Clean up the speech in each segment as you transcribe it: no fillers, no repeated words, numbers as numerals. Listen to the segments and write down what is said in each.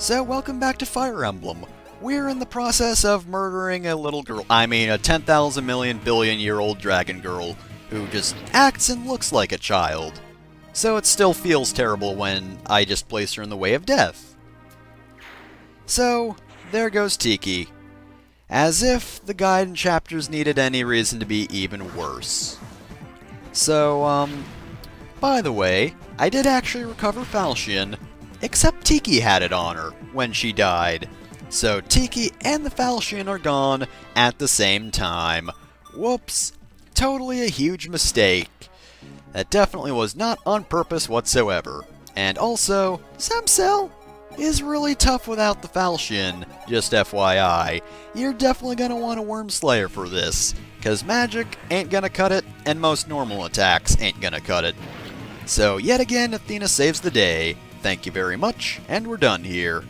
So welcome back to Fire Emblem. We're in the process of murdering a little girl. I mean, a 10,000 million billion year old dragon girl who just acts and looks like a child. So it still feels terrible when I just place her in the way of death. So, there goes Tiki. As if the guide chapters needed any reason to be even worse. So, by the way, I did actually recover Falchion, except Tiki had it on her when she died. So Tiki and the Falchion are gone at the same time. Whoops. Totally a huge mistake. That definitely was not on purpose whatsoever. And also, Samcell is really tough without the Falchion, just FYI. You're definitely going to want a Worm Slayer for this, because magic ain't gonna cut it, and most normal attacks ain't gonna cut it. So yet again, Athena saves the day. Thank you very much, and we're done here.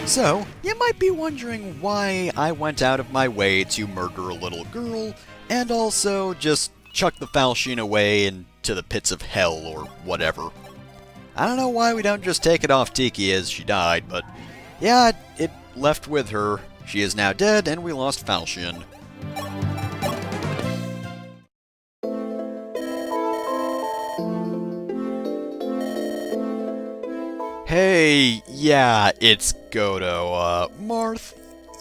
So, you might be wondering why I went out of my way to murder a little girl, and also just chuck the Falchion away into the pits of hell or whatever. I don't know why we don't just take it off Tiki as she died, but yeah, it left with her. She is now dead, and we lost Falchion. Hey, yeah, it's Godo. Marth,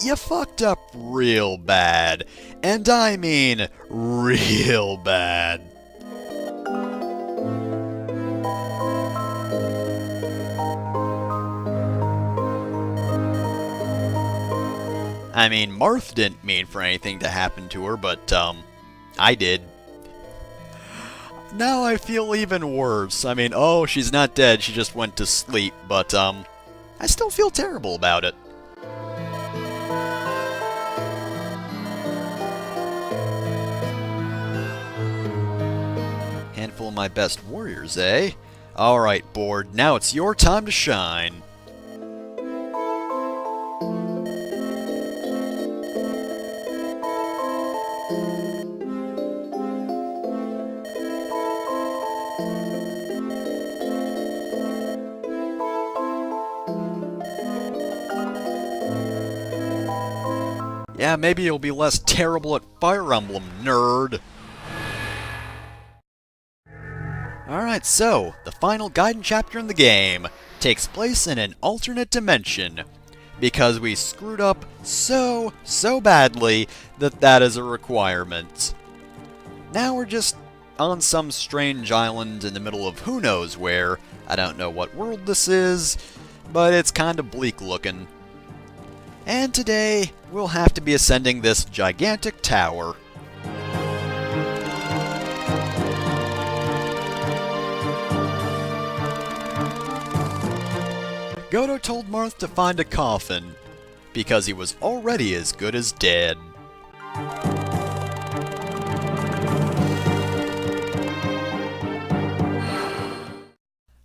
you fucked up real bad. And I mean real bad. I mean, Marth didn't mean for anything to happen to her, but, I did. Now I feel even worse. I mean, oh, she's not dead, she just went to sleep, but, I still feel terrible about it. Handful of my best warriors, eh? Alright, board, now it's your time to shine. Yeah, maybe you'll be less terrible at Fire Emblem, nerd! Alright, so, the final Gaiden chapter in the game takes place in an alternate dimension, because we screwed up so badly that is a requirement. Now we're just on some strange island in the middle of who knows where. I don't know what world this is, but it's kinda bleak looking. And today, we'll have to be ascending this gigantic tower. Godo told Marth to find a coffin, because he was already as good as dead.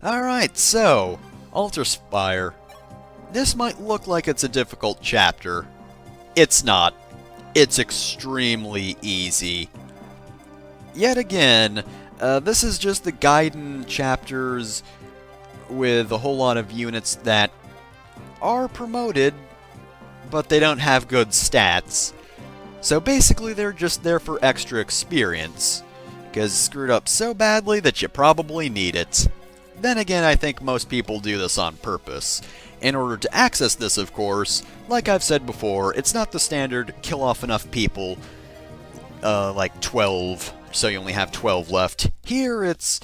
Alright, so, Altar Spire. This might look like it's a difficult chapter. It's not. It's extremely easy. Yet again, this is just the Gaiden chapters with a whole lot of units that are promoted, but they don't have good stats. So basically they're just there for extra experience, because screwed up so badly that you probably need it. Then again, I think most people do this on purpose. In order to access this, of course, like I've said before, it's not the standard kill off enough people, like 12, so you only have 12 left. Here it's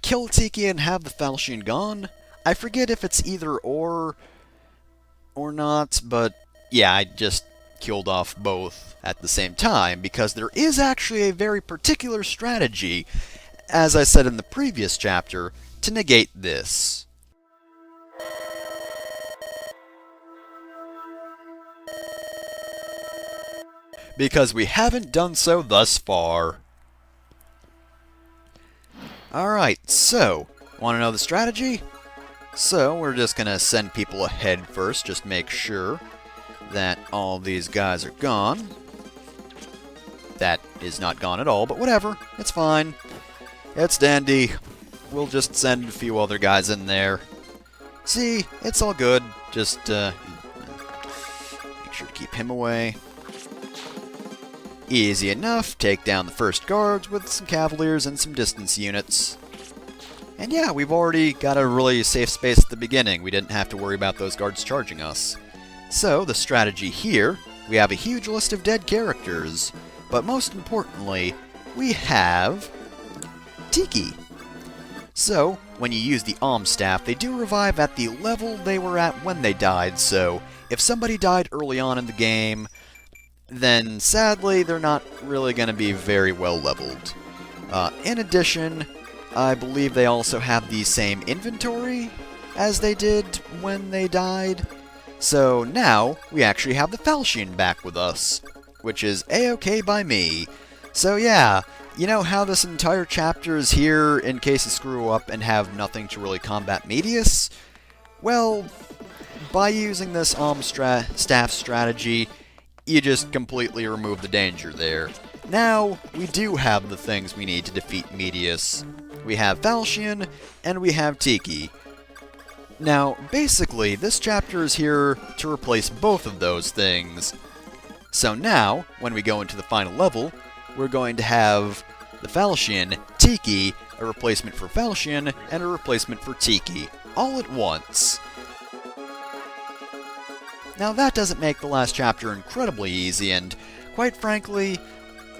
kill Tiki and have the Falchion gone. I forget if it's either or not, but yeah, I just killed off both at the same time, because there is actually a very particular strategy, as I said in the previous chapter, to negate this. Because we haven't done so thus far. Alright, so, want to know the strategy? So, we're just gonna send people ahead first, just make sure that all these guys are gone. That is not gone at all, but whatever, it's fine. It's dandy. we'll just send a few other guys in there. See, it's all good. Just make sure to keep him away. Easy enough, take down the first guards with some cavaliers and some distance units. And yeah, we've already got a really safe space at the beginning. We didn't have to worry about those guards charging us. So, the strategy here, we have a huge list of dead characters. But most importantly, we have Tiki. So, when you use the staff, they do revive at the level they were at when they died. So, if somebody died early on in the game, then sadly, they're not really going to be very well leveled. In addition, I believe they also have the same inventory as they did when they died. So now, we actually have the Falchion back with us, which is a-okay by me. So yeah, you know how this entire chapter is here in case you screw up and have nothing to really combat Medius? Well, by using this staff strategy, you just completely remove the danger there. Now, we do have the things we need to defeat Medius. We have Falchion, and we have Tiki. Now, basically, this chapter is here to replace both of those things. So now, when we go into the final level, we're going to have the Falchion, Tiki, a replacement for Falchion, and a replacement for Tiki, all at once. Now that doesn't make the last chapter incredibly easy, and quite frankly,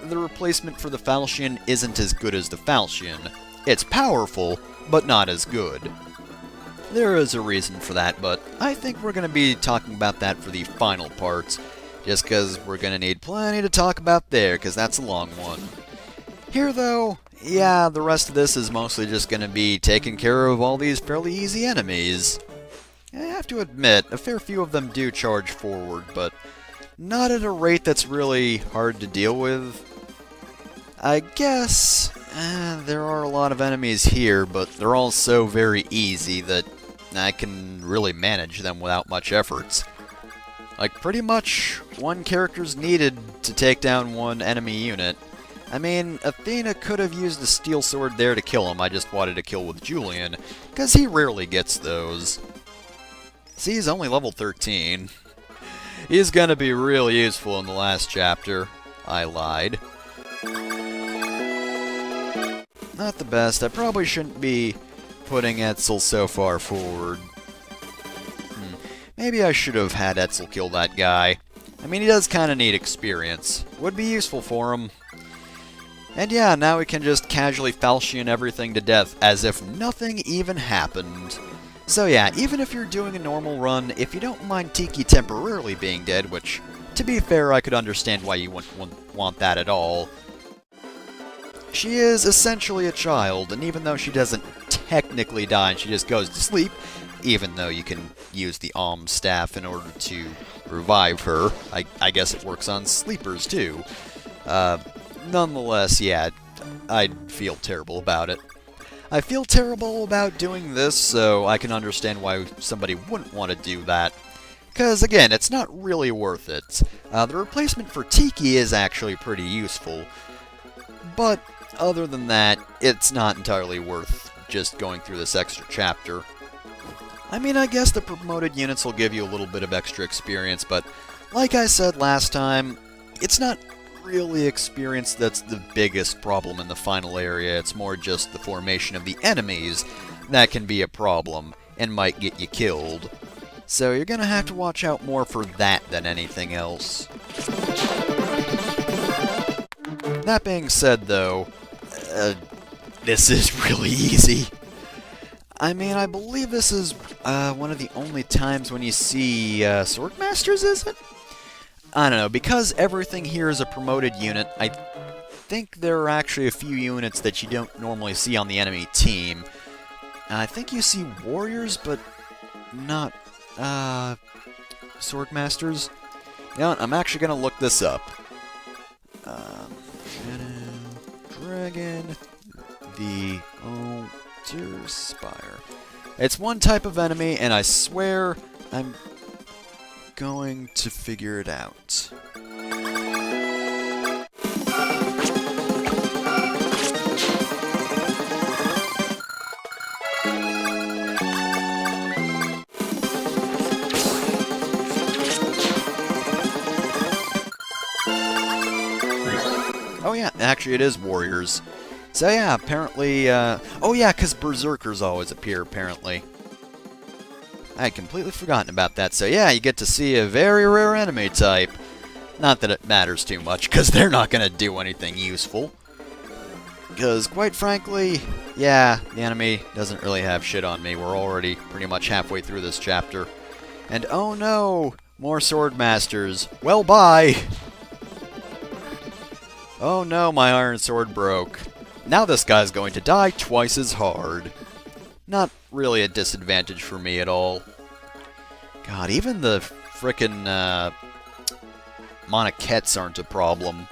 the replacement for the Falchion isn't as good as the Falchion. It's powerful, but not as good. There is a reason for that, but I think we're going to be talking about that for the final parts, just because we're going to need plenty to talk about there, because that's a long one. Here though, yeah, the rest of this is mostly just going to be taking care of all these fairly easy enemies. I have to admit, a fair few of them do charge forward, but not at a rate that's really hard to deal with. I guess there are a lot of enemies here, but they're all so very easy that I can really manage them without much efforts. Like, pretty much one character's needed to take down one enemy unit. I mean, Athena could have used a steel sword there to kill him. I just wanted to kill with Julian, because he rarely gets those. See, he's only level 13. He's gonna be real useful in the last chapter. I lied. Not the best. I probably shouldn't be putting Etzel so far forward. Maybe I should have had Etzel kill that guy. I mean, he does kind of need experience. Would be useful for him. And yeah, now we can just casually Falchion everything to death as if nothing even happened. So yeah, even if you're doing a normal run, if you don't mind Tiki temporarily being dead, which, to be fair, I could understand why you wouldn't want that at all. She is essentially a child, and even though she doesn't technically die and she just goes to sleep, even though you can use the staff in order to revive her, I guess it works on sleepers too. Nonetheless, yeah, I'd feel terrible about it. I feel terrible about doing this, so I can understand why somebody wouldn't want to do that. Because, again, it's not really worth it. The replacement for Tiki is actually pretty useful. But, other than that, it's not entirely worth just going through this extra chapter. I mean, I guess the promoted units will give you a little bit of extra experience, but like I said last time, it's not really experience that's the biggest problem in the final area. It's more just the formation of the enemies that can be a problem and might get you killed. So you're gonna have to watch out more for that than anything else. That being said though, this is really easy. I mean, I believe this is one of the only times when you see Swordmasters, is it? I don't know, because everything here is a promoted unit, I think there are actually a few units that you don't normally see on the enemy team. I think you see warriors, but not Swordmasters. You know what, I'm actually going to look this up. Dragon, the Altar Spire. It's one type of enemy, and I swear I'm going to figure it out. Actually, it is warriors. So yeah, apparently, oh yeah, because berserkers always appear, apparently. I had completely forgotten about that. So yeah, you get to see a very rare enemy type. Not that it matters too much, because they're not going to do anything useful. Because, quite frankly, yeah, the enemy doesn't really have shit on me. We're already pretty much halfway through this chapter. And oh no, more sword masters. Well, bye! Oh no, my iron sword broke. Now this guy's going to die twice as hard. Not really a disadvantage for me at all. God, even the frickin' Monikets aren't a problem.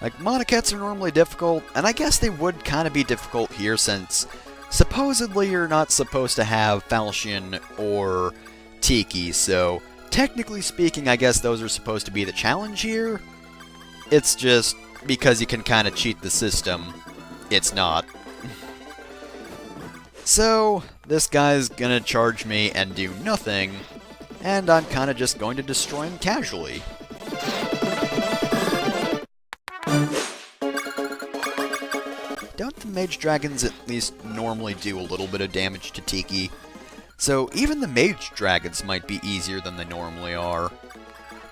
Like, Monikets are normally difficult, and I guess they would kind of be difficult here since supposedly you're not supposed to have Falchion or Tiki, so technically speaking, I guess those are supposed to be the challenge here. It's just because you can kind of cheat the system, it's not. So, this guy's gonna charge me and do nothing, and I'm kind of just going to destroy him casually. Don't the mage dragons at least normally do a little bit of damage to Tiki? So even the mage dragons might be easier than they normally are.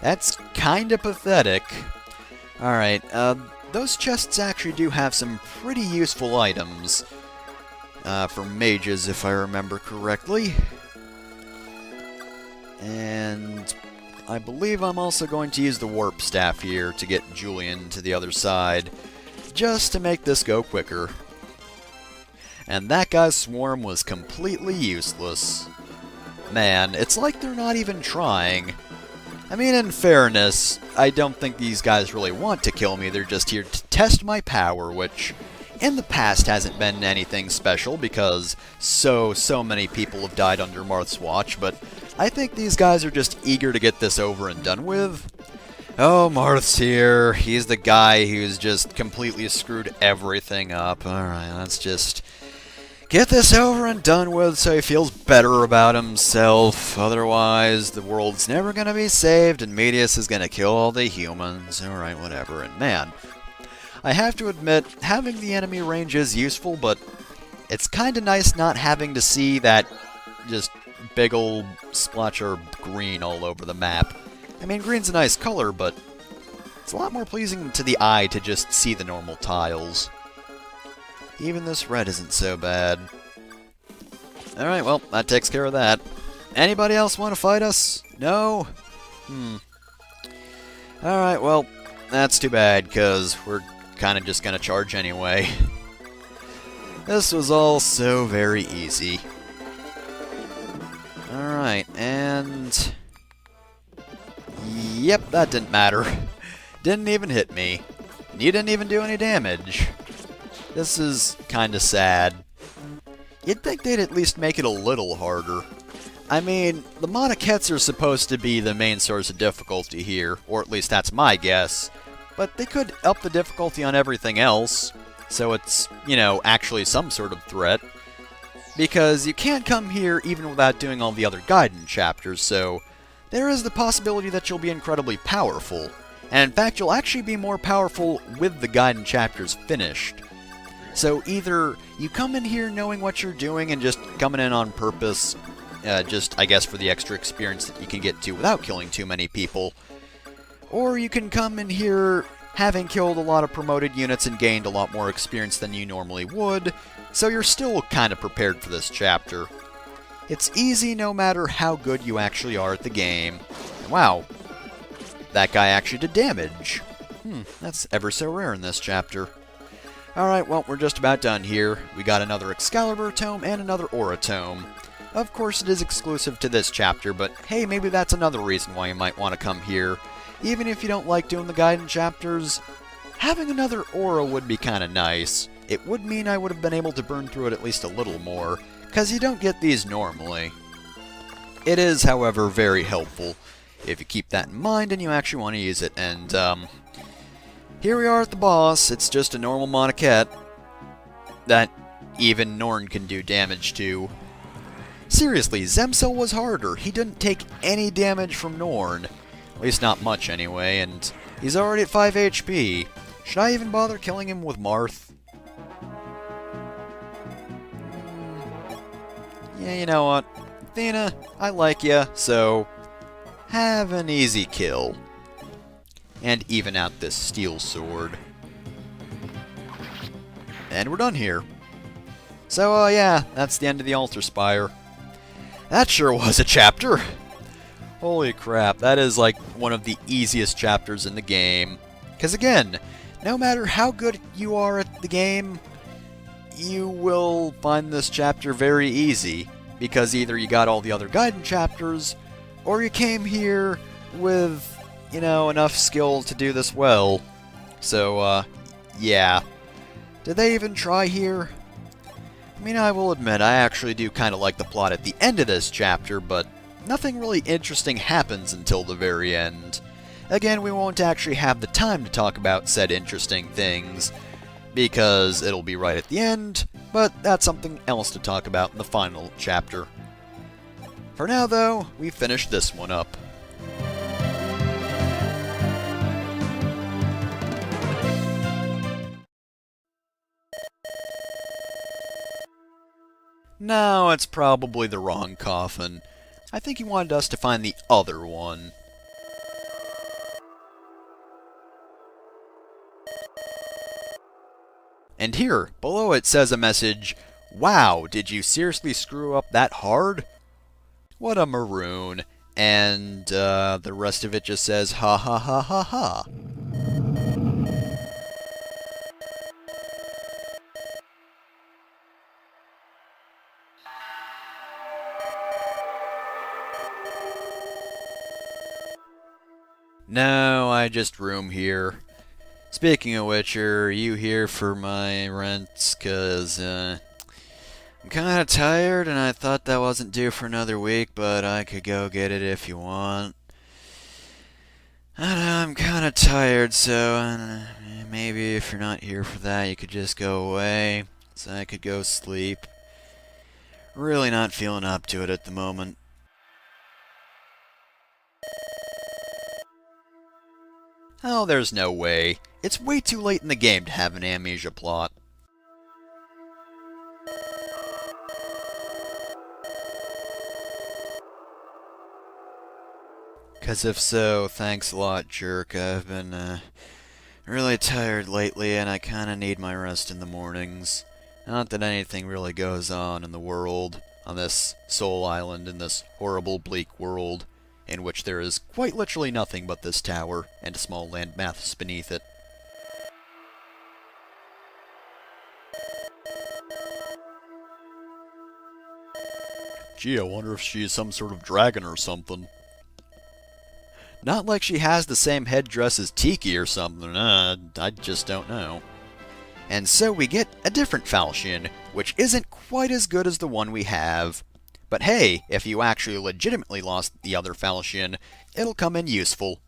That's kinda pathetic. Alright, those chests actually do have some pretty useful items. For mages, if I remember correctly. And I believe I'm also going to use the warp staff here to get Julian to the other side, just to make this go quicker. And that guy's swarm was completely useless. Man, it's like they're not even trying. I mean, in fairness, I don't think these guys really want to kill me, they're just here to test my power, which in the past hasn't been anything special because so many people have died under Marth's watch, but I think these guys are just eager to get this over and done with. Oh, Marth's here. He's the guy who's just completely screwed everything up. Alright, let's just get this over and done with so he feels better about himself. Otherwise, the world's never gonna be saved and Medius is gonna kill all the humans. Alright, whatever. And man, I have to admit, having the enemy range is useful, but it's kinda nice not having to see that just big ol' splotch of green all over the map. I mean, green's a nice color, but it's a lot more pleasing to the eye to just see the normal tiles. Even this red isn't so bad. Alright, well, that takes care of that. Anybody else want to fight us? No? Alright, well, that's too bad, because we're kind of just going to charge anyway. This was all so very easy. Alright, and yep, that didn't matter. Didn't even hit me. You didn't even do any damage. This is kinda sad. You'd think they'd at least make it a little harder. I mean, the Monikets are supposed to be the main source of difficulty here, or at least that's my guess. But they could up the difficulty on everything else, so it's, you know, actually some sort of threat. Because you can't come here even without doing all the other Gaiden chapters, so there is the possibility that you'll be incredibly powerful. And in fact, you'll actually be more powerful with the Gaiden chapters finished. So either you come in here knowing what you're doing and just coming in on purpose, just, I guess, for the extra experience that you can get to without killing too many people, or you can come in here having killed a lot of promoted units and gained a lot more experience than you normally would, so you're still kind of prepared for this chapter. It's easy no matter how good you actually are at the game. Wow, that guy actually did damage. That's ever so rare in this chapter. Alright, well, we're just about done here. We got another Excalibur tome and another Aura tome. Of course, it is exclusive to this chapter, but hey, maybe that's another reason why you might want to come here. Even if you don't like doing the Gaiden chapters, having another Aura would be kinda nice. It would mean I would have been able to burn through it at least a little more, because you don't get these normally. It is, however, very helpful if you keep that in mind and you actually want to use it, and here we are at the boss. It's just a normal Moniket that even Norn can do damage to. Seriously, Zemsel was harder. He didn't take any damage from Norn. At least not much anyway, and he's already at 5 HP. Should I even bother killing him with Marth? Yeah, you know what? Athena, I like ya, so have an easy kill. And even out this steel sword. And we're done here. So, yeah, that's the end of the Altar Spire. That sure was a chapter! Holy crap, that is like one of the easiest chapters in the game. Because again, no matter how good you are at the game, you will find this chapter very easy. Because either you got all the other Gaiden chapters, or you came here with, you know, enough skill to do this well. So, yeah. Did they even try here? I mean, I will admit, I actually do kind of like the plot at the end of this chapter, but nothing really interesting happens until the very end. Again, we won't actually have the time to talk about said interesting things, because it'll be right at the end, but that's something else to talk about in the final chapter. For now, though, we've finished this one up. No, it's probably the wrong coffin. I think he wanted us to find the other one. And here, below it says a message, "Wow, did you seriously screw up that hard?" What a maroon. And the rest of it just says, "Ha ha ha ha ha." No, I just room here. Speaking of which, are you here for my rent? 'Cause, I'm kinda tired, and I thought that wasn't due for another week, but I could go get it if you want. I don't know, I'm kinda tired, so maybe if you're not here for that, you could just go away, so I could go sleep. Really not feeling up to it at the moment. Oh, there's no way. It's way too late in the game to have an amnesia plot. Cause if so, thanks a lot, jerk. I've been, really tired lately, and I kinda need my rest in the mornings. Not that anything really goes on in the world, on this Soul Island, in this horrible, bleak world, in which there is quite literally nothing but this tower, and a small landmass beneath it. Gee, I wonder if she's some sort of dragon or something. Not like she has the same headdress as Tiki or something, I just don't know. And so we get a different falchion, which isn't quite as good as the one we have. But hey, if you actually legitimately lost the other falchion, it'll come in useful.